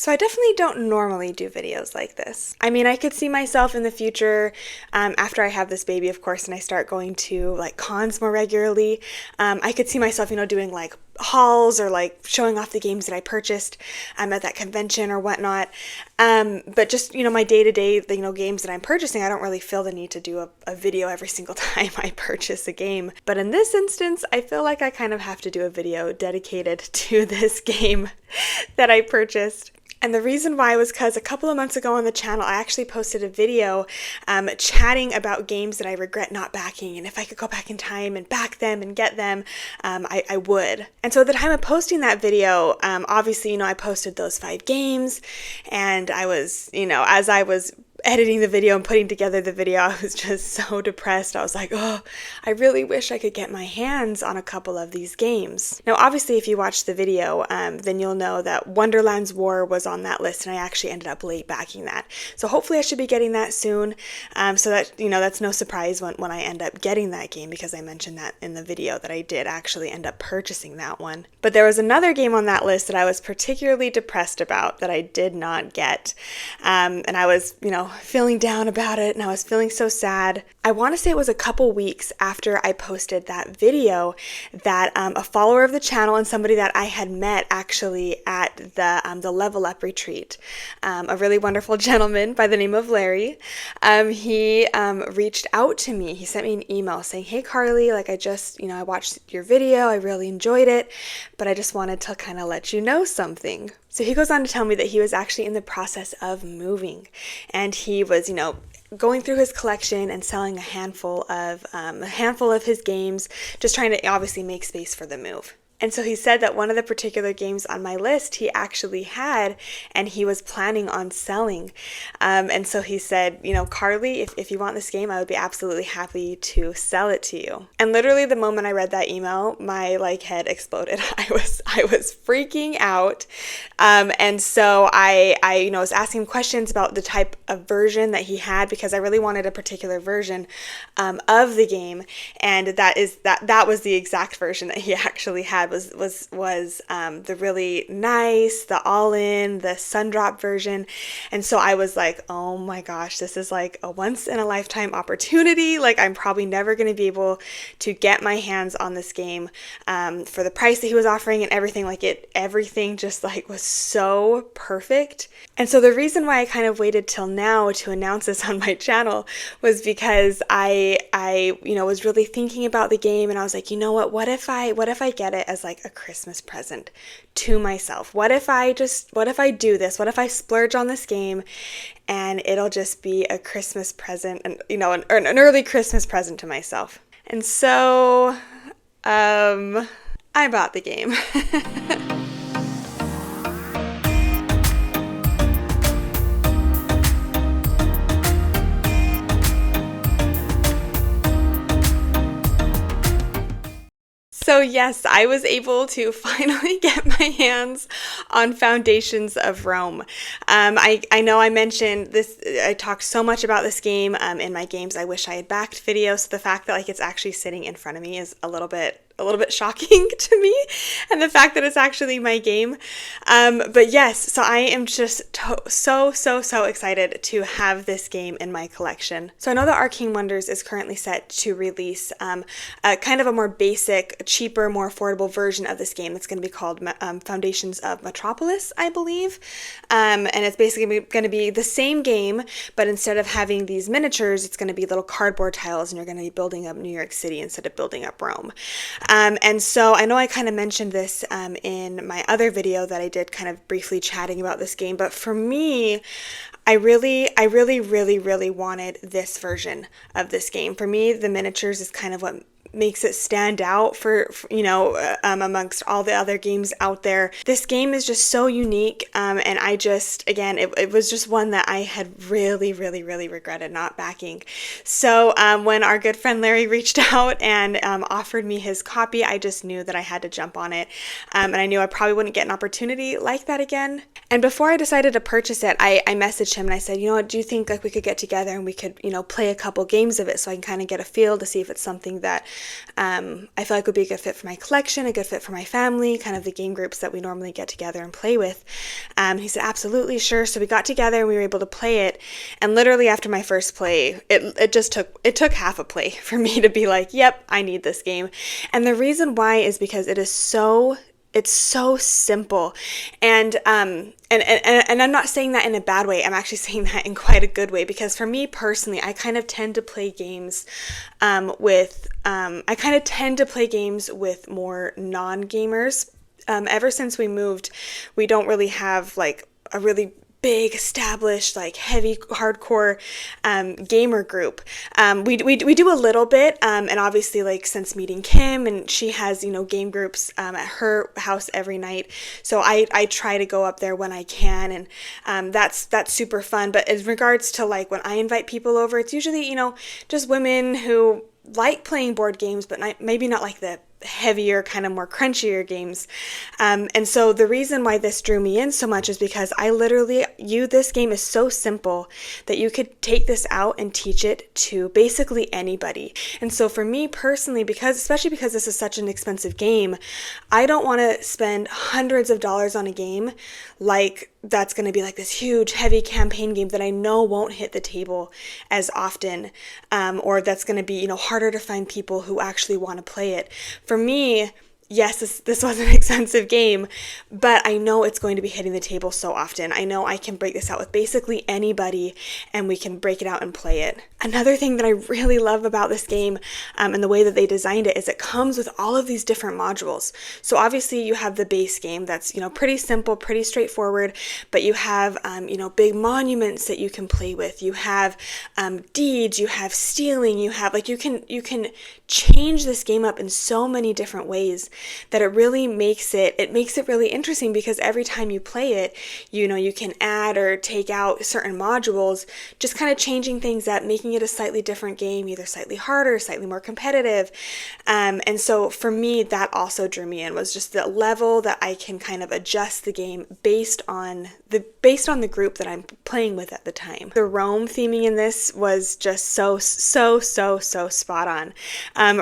So I definitely don't normally do videos like this. I mean, I could see myself in the future, after I have this baby, of course, and I start going to like cons more regularly. I could see myself, doing like hauls or like showing off the games that I purchased at that convention or whatnot. But just, my day-to-day, games that I'm purchasing, I don't really feel the need to do a video every single time I purchase a game. But in this instance, I feel like I kind of have to do a video dedicated to this game that I purchased. And the reason why was because a couple of months ago on the channel, I actually posted a video chatting about games that I regret not backing. And if I could go back in time and back them and get them, I would. And so at the time of posting that video, obviously, I posted those 5 games. And I was, as I was editing the video and putting together the video, I was just so depressed. I was like, oh, I really wish I could get my hands on a couple of these games. Now, obviously, if you watch the video, then you'll know that Wonderland's War was on that list, and I actually ended up late backing that. So hopefully I should be getting that soon, so that, that's no surprise when I end up getting that game, because I mentioned that in the video that I did actually end up purchasing that one. But there was another game on that list that I was particularly depressed about that I did not get, and I was, feeling down about it, and I was feeling so sad. I want to say it was a couple weeks after I posted that video that a follower of the channel and somebody that I had met actually at the Level Up retreat, a really wonderful gentleman by the name of Larry, he reached out to me. He sent me an email saying, "Hey Carly, like I just, I watched your video, I really enjoyed it, but I just wanted to kind of let you know something." So he goes on to tell me that he was actually in the process of moving, and he was, going through his collection and selling a handful of his games, just trying to obviously make space for the move. And so he said that one of the particular games on my list he actually had and he was planning on selling. And so he said, "Carly, if you want this game, I would be absolutely happy to sell it to you." And literally the moment I read that email, my head exploded. I was freaking out. And so I was asking him questions about the type of version that he had, because I really wanted a particular version of the game. And that was the exact version that he actually had. Was the really nice, the all-in, the Sundrop version. And so I was like, oh my gosh, this is like a once-in-a-lifetime opportunity. Like I'm probably never going to be able to get my hands on this game for the price that he was offering and everything. Everything just was so perfect. And so the reason why I kind of waited till now to announce this on my channel was because I was really thinking about the game, and I was like, what if I get it as like a Christmas present to myself? What if I do this? What if I splurge on this game and it'll just be a Christmas present, and an early Christmas present to myself? And so I bought the game. So yes, I was able to finally get my hands on Foundations of Rome. I know I mentioned this, I talked so much about this game in my Games I Wish I Had Backed video, so the fact that it's actually sitting in front of me is a little bit shocking to me, and the fact that it's actually my game. But yes, so I am just so excited to have this game in my collection. So I know that Arcane Wonders is currently set to release a kind of a more basic, cheaper, more affordable version of this game that's going to be called Foundations of Metropolis, I believe. And it's basically going to be the same game, but instead of having these miniatures, it's going to be little cardboard tiles, and you're going to be building up New York City instead of building up Rome. And so I know I kind of mentioned this in my other video that I did, kind of briefly chatting about this game, but for me, I really wanted this version of this game. For me, the miniatures is kind of what makes it stand out for amongst all the other games out there. This game is just so unique, and I just, again, it was just one that I had really regretted not backing. So when our good friend Larry reached out and offered me his copy, I just knew that I had to jump on it, and I knew I probably wouldn't get an opportunity like that again. And before I decided to purchase it, I messaged him and I said, do you think we could get together and we could, play a couple games of it so I can kind of get a feel to see if it's something that I feel like would be a good fit for my collection, a good fit for my family, kind of the game groups that we normally get together and play with. He said, absolutely, sure. So we got together and we were able to play it. And literally after my first play, it took half a play for me to be like, yep, I need this game. And the reason why is because it's so simple. And I'm not saying that in a bad way. I'm actually saying that in quite a good way, because for me personally, I kind of tend to play games with more non-gamers. Ever since we moved, we don't really have like a really big established like heavy hardcore gamer group. We do a little bit, and obviously like since meeting Kim, and she has game groups at her house every night, so I try to go up there when I can, and that's super fun. But in regards to like when I invite people over, it's usually just women who like playing board games, but maybe not like the heavier, kind of more crunchier games. And so the reason why this drew me in so much is because this game is so simple that you could take this out and teach it to basically anybody. And so for me personally, especially because this is such an expensive game, I don't want to spend hundreds of dollars on a game like that's going to be like this huge heavy campaign game that I know won't hit the table as often, or that's going to be harder to find people who actually want to play it. For me, yes, this was an expensive game, but I know it's going to be hitting the table so often. I know I can break this out with basically anybody, and we can break it out and play it. Another thing that I really love about this game, and the way that they designed it, is it comes with all of these different modules. So obviously you have the base game that's pretty simple, pretty straightforward, but you have big monuments that you can play with. You have deeds, you have stealing, you have you can change this game up in so many different ways that it really makes it really interesting, because every time you play it, you can add or take out certain modules, just kind of changing things up, making it a slightly different game, either slightly harder, slightly more competitive. And so for me, that also drew me in, was just the level that I can kind of adjust the game based on the group that I'm playing with at the time. The Rome theming in this was just so spot on.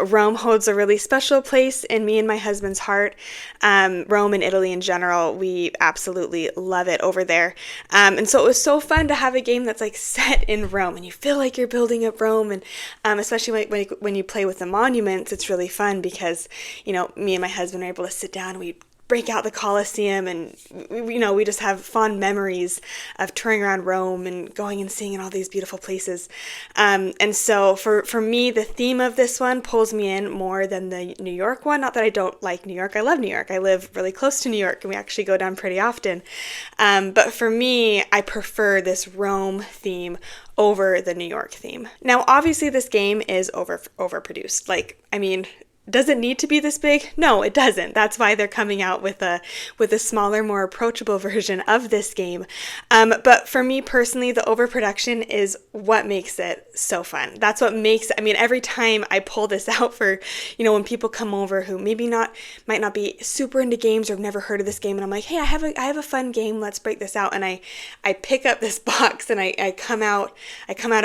Rome holds a really special place in me and my husband's heart. Rome and Italy in general, we absolutely love it over there. And so it was so fun to have a game that's like set in Rome, and you feel like you're building up Rome. And especially when you play with the monuments, it's really fun because, me and my husband are able to sit down and we break out the Colosseum, and we just have fond memories of touring around Rome and going and seeing all these beautiful places. And so for me, the theme of this one pulls me in more than the New York one. Not that I don't like New York. I love New York. I live really close to New York, and we actually go down pretty often. But for me, I prefer this Rome theme over the New York theme. Now, obviously, this game is overproduced. Does it need to be this big? No, it doesn't. That's why they're coming out with a smaller, more approachable version of this game. But for me personally, the overproduction is what makes it so fun. That's what makes, every time I pull this out for, when people come over who might not be super into games or have never heard of this game, and I'm like, hey, I have a fun game, let's break this out. And I pick up this box, and I come out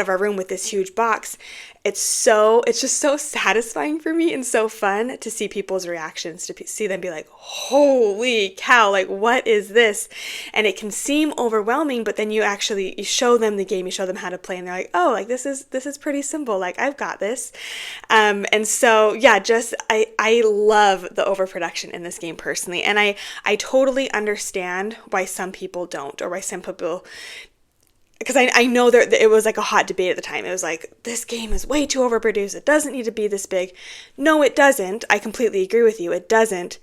of our room with this huge box. It's just so satisfying for me and so fun to see people's reactions, to see them be like, holy cow, like, what is this? And it can seem overwhelming, but then you show them the game, you show them how to play, and they're like, oh, like, this is pretty simple, like, I've got this. And so, yeah, I love the overproduction in this game personally, and I totally understand why some people don't, or why some people, because I know that it was like a hot debate at the time. It was like, this game is way too overproduced. It doesn't need to be this big. No, it doesn't. I completely agree with you. It doesn't.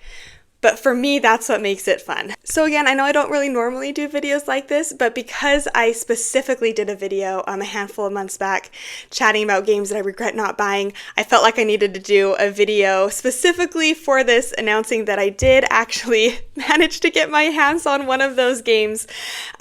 But for me, that's what makes it fun. So again, I know I don't really normally do videos like this, but because I specifically did a video a handful of months back chatting about games that I regret not buying, I felt like I needed to do a video specifically for this, announcing that I did actually manage to get my hands on one of those games.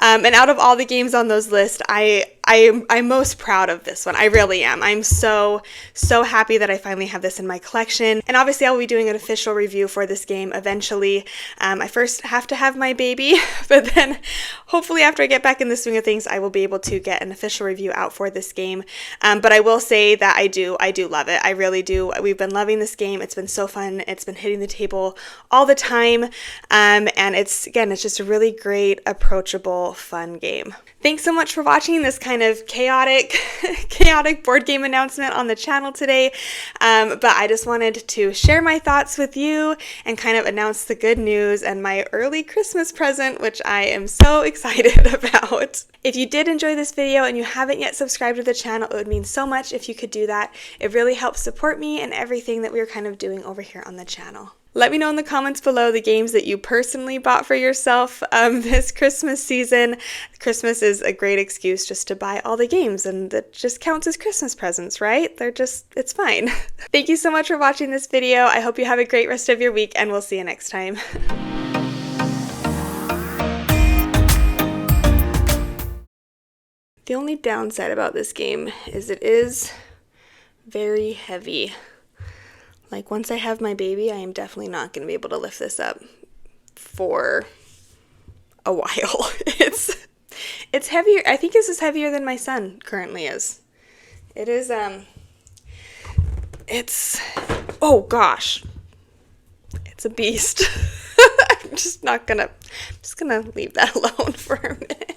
And out of all the games on those lists, I I'm most proud of this one. I really am. I'm so happy that I finally have this in my collection. And obviously I will be doing an official review for this game eventually. I first have to have my baby, but then hopefully after I get back in the swing of things, I will be able to get an official review out for this game. But I will say that I do love it. I really do. We've been loving this game. It's been so fun. It's been hitting the table all the time. And it's just a really great, approachable, fun game. Thanks so much for watching this kind of chaotic board game announcement on the channel today. But I just wanted to share my thoughts with you and kind of announce the good news and my early Christmas present, which I am so excited about. If you did enjoy this video and you haven't yet subscribed to the channel, it would mean so much if you could do that. It really helps support me and everything that we're kind of doing over here on the channel. Let me know in the comments below the games that you personally bought for yourself this Christmas season. Christmas is a great excuse just to buy all the games, and that just counts as Christmas presents, right? It's fine. Thank you so much for watching this video. I hope you have a great rest of your week, and we'll see you next time. The only downside about this game is it is very heavy. Like, once I have my baby, I am definitely not going to be able to lift this up for a while. It's heavier. I think this is heavier than my son currently is. It is, oh gosh. It's a beast. I'm just gonna leave that alone for a minute.